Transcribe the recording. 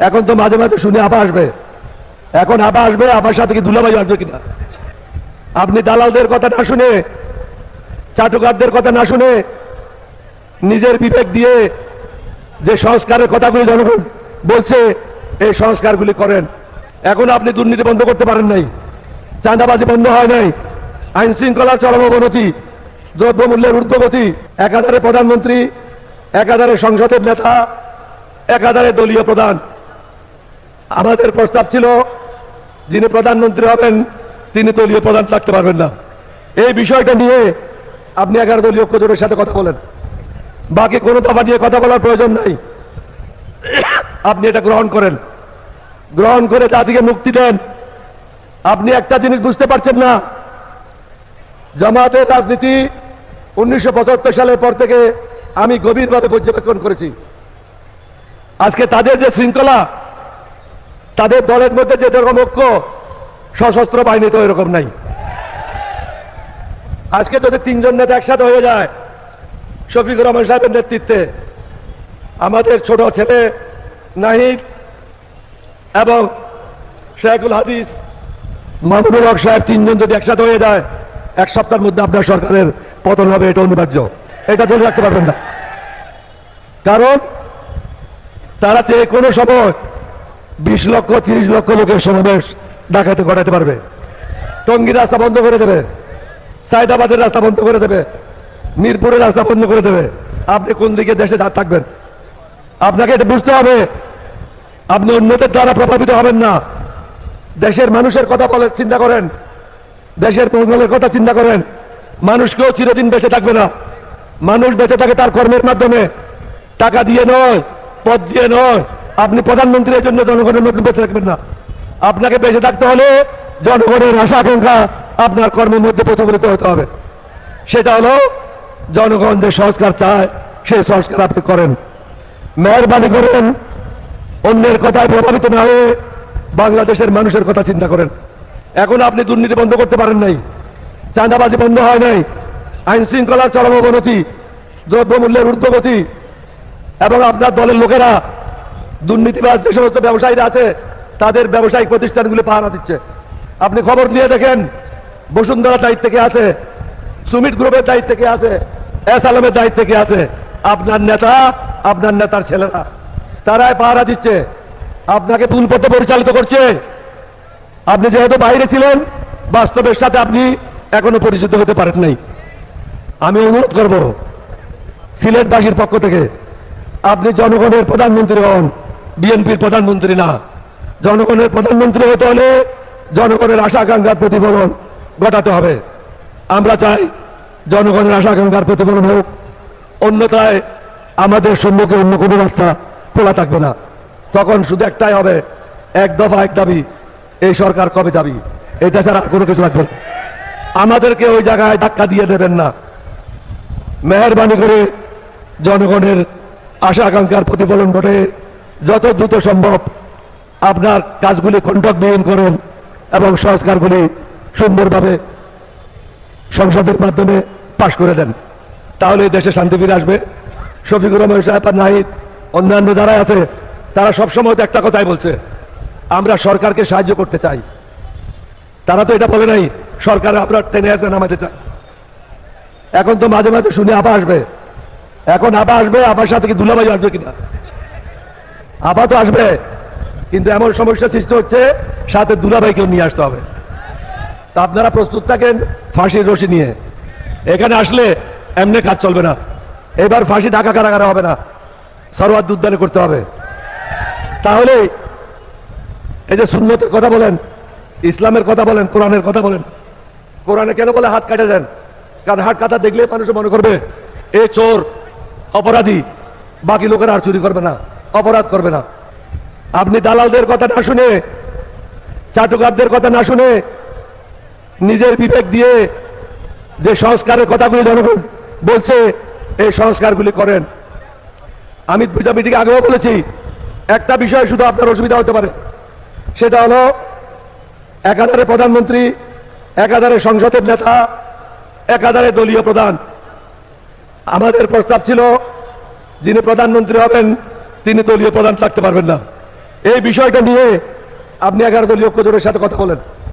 এখন তো মাঝে মাঝে শুনে আবার আসবে, এখন আবার আসবে, আবার সাথে কি দুলাভাই আসবে কিনা। আপনি দালালদের কথা না শুনে, চাটুকারদের কথা না শুনে, নিজের বিবেক দিয়ে যে সংস্কারের কথাগুলি জনগণ বলছে এই সংস্কারগুলি করেন। এখন আপনি দুর্নীতি বন্ধ করতে পারেন নাই, চাঁদাবাজি বন্ধ হয় নাই, আইন শৃঙ্খলার চরম অবনতি, দ্রব্যমূল্যের ঊর্ধ্বগতি, একাধারে প্রধানমন্ত্রী, একাধারে সংসদের নেতা, একাধারে দলীয় প্রধান। আমাদের প্রস্তাব ছিল যিনি প্রধানমন্ত্রী হবেন তিনি দলীয় প্রধান থাকতে পারবেন না। এই বিষয়টা নিয়ে আপনি 11 দলীয় ঐক্যজোটের সাথে কথা বলেন, বাকি কোনো দফা নিয়ে কথা বলার প্রয়োজন নাই। আপনি এটা গ্রহণ করেন, গ্রহণ করে জাতিকে মুক্তি দেন। আপনি একটা জিনিস বুঝতে পারছেন না, জামাতের রাজনীতি 1975 সালের পর থেকে আমি গভীরভাবে পর্যবেক্ষণ করেছি। আজকে তাদের যে শৃঙ্খলা, তাদের দলের মধ্যে যে রকম ঐক্য, সশস্ত্র বাহিনী তো এরকম নাই। আজকে যদি 3 জন নেতা একসাথে হয়ে যায় শফিকুর রহমান সাহেবের নেতৃত্বে, আমাদের ছোট ছেলে নাহিদ এবং শেখুল হাদিস মাহমুদুল হক সাহেব 3 জন যদি একসাথে হয়ে যায়, 1 সপ্তাহের মধ্যে আপনার সরকারের পতন হবে, এটা অনিবার্য। এটা ধরে রাখতে পারবেন না, কারণ তারা যে কোনো সময় 20 লক্ষ 30 লক্ষ লোকের সমাবেশ ঢাকাতে ঘটাতে পারবে, টঙ্গীর রাস্তা বন্ধ করে দেবে, সায়দাবাদের রাস্তা বন্ধ করে দেবে, মিরপুরের রাস্তা বন্ধ করে দেবে। আপনি কোন দিকে দেশে থাকবেন? আপনাকে এটা বুঝতে হবে। আপনি অন্যদের দ্বারা প্রভাবিত হবেন না, দেশের মানুষের কথা বলে চিন্তা করেন, দেশের মঙ্গলের কথা চিন্তা করেন। মানুষকেও চিরদিন বেঁচে থাকবে না, মানুষ বেঁচে থাকে তার কর্মের মাধ্যমে, টাকা দিয়ে নয়, পদ দিয়ে নয়। আপনি প্রধানমন্ত্রীর জন্য জনগণের মধ্যে বেঁচে থাকবেন না। আপনাকে বেঁচে থাকতে হলে জনগণের আশা আকাঙ্ক্ষা আপনার কর্মের মধ্যে প্রতিফলিত হতে হবে। সেটা হলো জনগণ যে সংস্কার চায় সেই সংস্কার আপনি করেন। মেহরবানি করেন অন্যের কথায় প্রভাবিত না হয়ে বাংলাদেশের মানুষের কথা চিন্তা করেন। এখন আপনি দুর্নীতি বন্ধ করতে পারেন নাই, চাঁদাবাজি বন্ধ হয় নাই, আইন শৃঙ্খলার চরম অবনতি, দ্রব্যমূল্যের ঊর্ধ্বগতি, এবং আপনার দলের লোকেরা দুর্নীতিবাজ যে সমস্ত ব্যবসায়ীরা আছে তাদের ব্যবসায়িক প্রতিষ্ঠানগুলি পাহারা দিচ্ছে। আপনি খবর নিয়ে দেখেন, বসুন্ধরা দায়িত্ব থেকে আছে, সুমিত গ্রুপের দায়িত্ব থেকে আছে, এস আলমের দায়িত্ব থেকে আছে। আপনার নেতা, আপনার নেতার ছেলেরা, তারাই পাহারা দিচ্ছে, আপনাকে ভুল পথে পরিচালিত করছে। আপনি যেহেতু বাইরে ছিলেন, বাস্তবের সাথে আপনি এখনো পরিচিত হতে পারেন নাই। আমি অনুরোধ করব সিলেটবাসীর পক্ষ থেকে, আপনি জনগণের প্রধানমন্ত্রী হন, বিএনপির প্রধানমন্ত্রী না। জনগণের প্রধানমন্ত্রী হতে হলে জনগণের আশা আকাঙ্ক্ষার প্রতিফলন ঘটাতে হবে। আমরা চাই জনগণের আশা আকাঙ্ক্ষার প্রতিফলন হোক, অন্যথায় আমাদের সম্মুখে অন্য কোনো রাস্তা খোলা থাকবে না। তখন শুধু একটাই হবে, এক দফা এক দাবি, এই সরকার কবে যাবি, এটা ছাড়া কোনো কিছু রাখবেন। আমাদেরকে ওই জায়গায় ধাক্কা দিয়ে দেবেন না। মেহরবানি করে জনগণের আশা আকাঙ্ক্ষার প্রতিফলন ঘটে যত দ্রুত সম্ভব আপনার কাজগুলি কণ্ঠকবিহীন করেন এবং সংস্কারগুলি সুন্দরভাবে সংসদের মাধ্যমে পাশ করে দেন। তাহলে দেশে শান্তি ফিরে আসবে। শফিকুর রহমান সাহেব আর নাহিদ অন্যান্য যারা আছে তারা সবসময় একটা কথাই বলছে, আমরা সরকারকে সাহায্য করতে চাই। তারা তো এটা বলে নাই সরকার আপনার টেনে আসে নামাতে চায়। এখন তো মাঝে মাঝে শুনে আবার আসবে, এখন আবার আসবে, আবার সাথে কি দুলাভাই আসবে কিনা। আবার তো আসবে, কিন্তু এমন সমস্যা সৃষ্টি হচ্ছে সাথে দুলাভাইকেও নিয়ে আসতে হবে। তা আপনারা প্রস্তুত থাকেন ফাঁসির রশি নিয়ে। এখানে আসলে এমনি কাজ চলবে না। এবার ফাঁসি ঢাকা কারাগারে হবে না, সরওয়ার্দী উদ্যানে করতে হবে। তাহলে এই যে সুন্নতের কথা বলেন, ইসলামের কথা বলেন, কোরআনের কথা বলেন। কোরআনে কেন বলে হাত কাটে দেন? কারণ হাত কাটা দেখলে মানুষ মনে করবে এ চোর, অপরাধী, বাকি লোকেরা আর চুরি করবে না, অপরাধ করবে না। আপনি দালালদের কথা না শুনে, চাটুকারদের কথা না শুনে, নিজের বিবেক দিয়ে যে সংস্কারের কথাগুলি জনগণ বলছে এই সংস্কারগুলি করেন। আমি দুইটা মিটিং আগেও বলেছি, একটা বিষয় শুধু আপনার অসুবিধা হতে পারে, সেটা হলো একাধারে প্রধানমন্ত্রী, একাধারে সংসদের নেতা, একাধারে দলীয় প্রধান। আমাদের প্রস্তাব ছিল যিনি প্রধানমন্ত্রী হবেন তিনি দলীয় প্রধান থাকতে পারবেন না, এই বিষয়টা নিয়ে আপনি 11 দলীয় ঐক্য জোটের সাথে কথা বলেন।